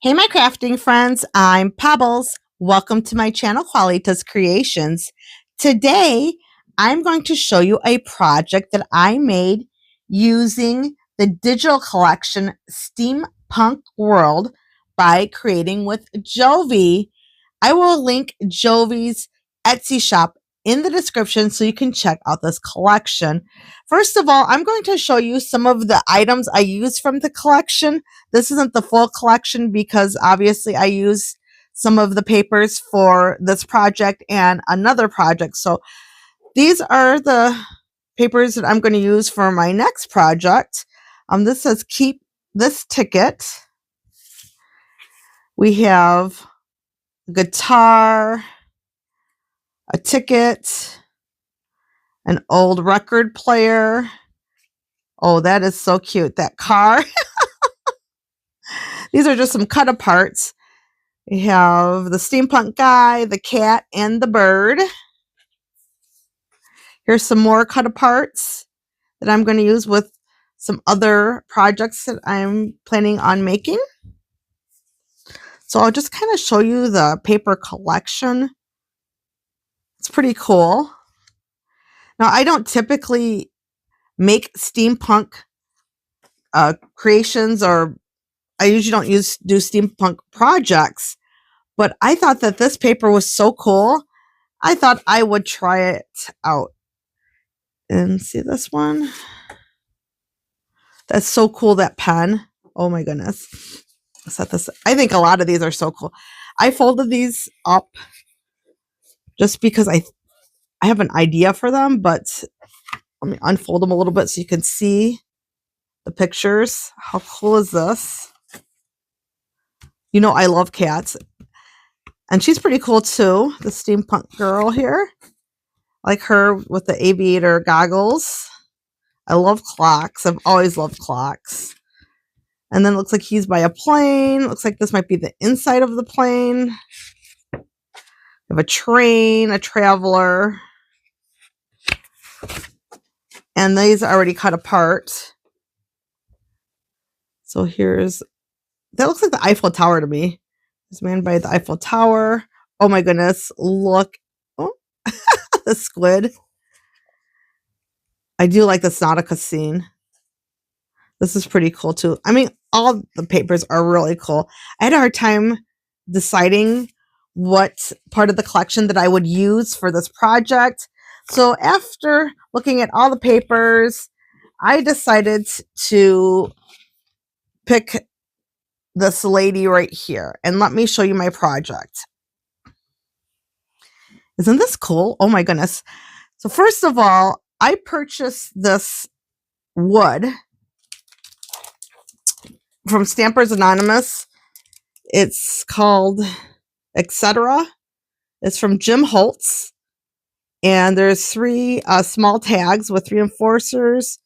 Hey, my crafting friends, I'm Pebbles. Welcome to my channel, Qualitas Creations. Today, I'm going to show you a project that I made using the digital collection Steampunk World by creating with Jovi. I will link Jovi's Etsy shop in the description so you can check out this collection. First of all, I'm going to show you some of the items I use from the collection. This isn't the full collection because obviously I use some of the papers for this project and another project. So these are the papers that I'm going to use for my next project. This says keep this ticket. We have a guitar, a ticket, an old record player. Oh, that is so cute. That car. These are just some cut aparts. We have the steampunk guy, the cat, and the bird. Here's some more cut aparts that I'm going to use with some other projects that I'm planning on making. So I'll just kind of show you the paper collection. It's pretty cool. Now, I don't typically make steampunk creations, or I usually don't do steampunk projects, but I thought that this paper was so cool. I thought I would try it out. And see this one? That's so cool, that pen. Oh my goodness. Set this. I think a lot of these are so cool. I folded these up just because I have an idea for them, but let me unfold them a little bit so you can see the pictures. How cool is this? You know I love cats. And she's pretty cool too, the steampunk girl here. I like her with the aviator goggles. I love clocks. I've always loved clocks. And then it looks like he's by a plane. Looks like this might be the inside of the plane. We have a train, a traveler. And these are already cut apart. So here's, that looks like the Eiffel Tower to me. It's manned by the Eiffel Tower. Oh my goodness, look. Oh, the squid. I do like the Nautica scene. This is pretty cool too. I mean, all the papers are really cool. I had a hard time deciding what part of the collection that I would use for this project. So after looking at all the papers, I decided to pick this lady right here. And let me show you my project. Isn't this cool? Oh my goodness. So first of all, I purchased this wood from Stampers Anonymous. It's called Etc. It's from Jim Holtz. And there's 3 small tags with reinforcers.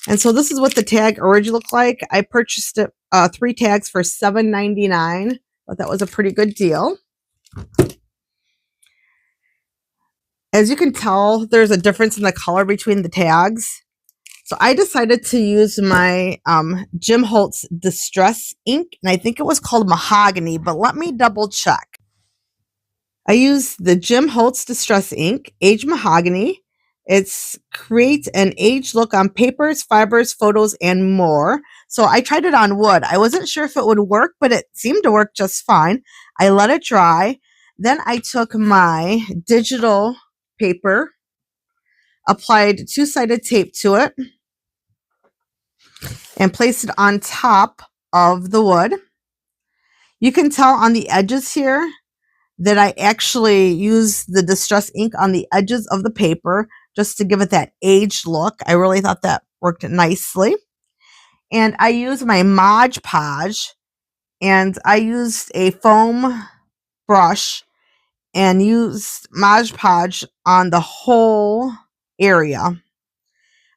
And so this is what the tag originally looked like. I purchased it 3 tags for $7.99. But that was a pretty good deal. As you can tell, there's a difference in the color between the tags. So I decided to use my Jim Holtz Distress ink, and I think it was called Mahogany, but let me double check. I used the Jim Holtz Distress ink, Aged Mahogany. It creates an aged look on papers, fibers, photos, and more. So I tried it on wood. I wasn't sure if it would work, but it seemed to work just fine. I let it dry. Then I took my digital paper, applied 2-sided tape to it, and placed it on top of the wood. You can tell on the edges here that I actually use the distress ink on the edges of the paper just to give it that aged look. I really thought that worked nicely. And I used my Mod Podge, and I used a foam brush and used Mod Podge on the whole area.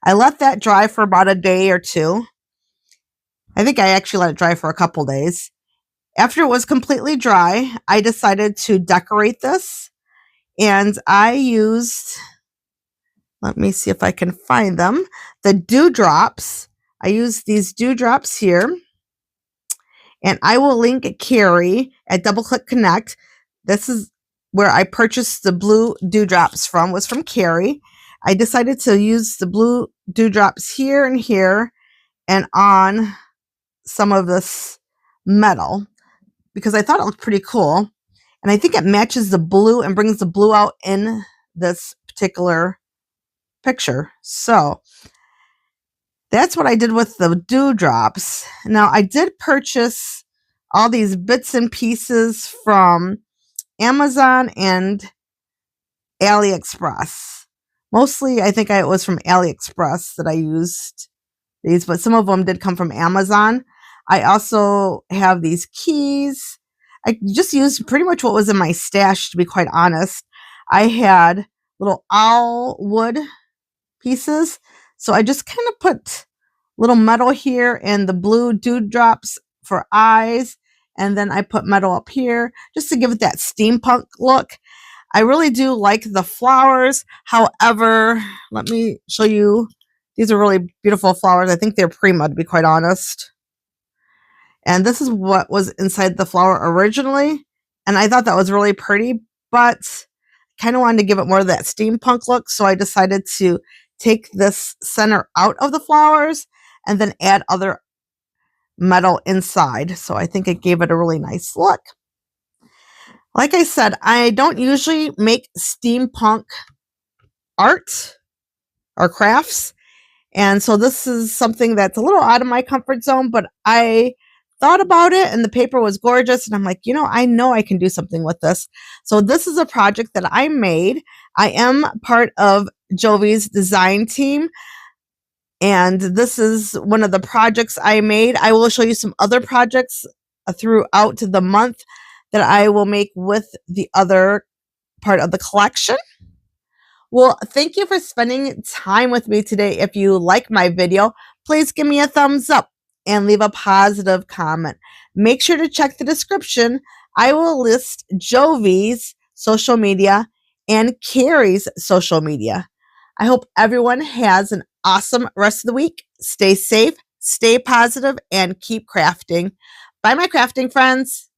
I let that dry for about a day or two. I think I actually let it dry for a couple days. After it was completely dry, I decided to decorate this. And I used, let me see if I can find them, the dewdrops. I used these dewdrops here. And I will link Carri at DoubleClickConnect. This is where I purchased the blue dewdrops from, was from Carri. I decided to use the blue dewdrops here and here and on some of this metal because I thought it looked pretty cool. And I think it matches the blue and brings the blue out in this particular picture. So that's what I did with the dewdrops. Now, I did purchase all these bits and pieces from Amazon and AliExpress. Mostly, I think it was from AliExpress that I used these, but some of them did come from Amazon. I also have these keys. I just used pretty much what was in my stash, to be quite honest. I had little owl wood pieces, so I just kind of put little metal here and the blue dewdrops for eyes, and then I put metal up here just to give it that steampunk look. I really do like the flowers. However, let me show you. These are really beautiful flowers. I think they're Prima, to be quite honest. And this is what was inside the flower originally. And I thought that was really pretty, but kind of wanted to give it more of that steampunk look. So I decided to take this center out of the flowers and then add other metal inside. So I think it gave it a really nice look. Like I said, I don't usually make steampunk art or crafts. And so this is something that's a little out of my comfort zone, but I thought about it and the paper was gorgeous. And I'm like, I know I can do something with this. So this is a project that I made. I am part of Jovi's design team. And this is one of the projects I made. I will show you some other projects throughout the month that I will make with the other part of the collection. Well, thank you for spending time with me today. If you like my video, please give me a thumbs up and leave a positive comment. Make sure to check the description. I will list Jovi's social media and Carri's social media. I hope everyone has an awesome rest of the week. Stay safe, stay positive, and keep crafting. Bye, my crafting friends.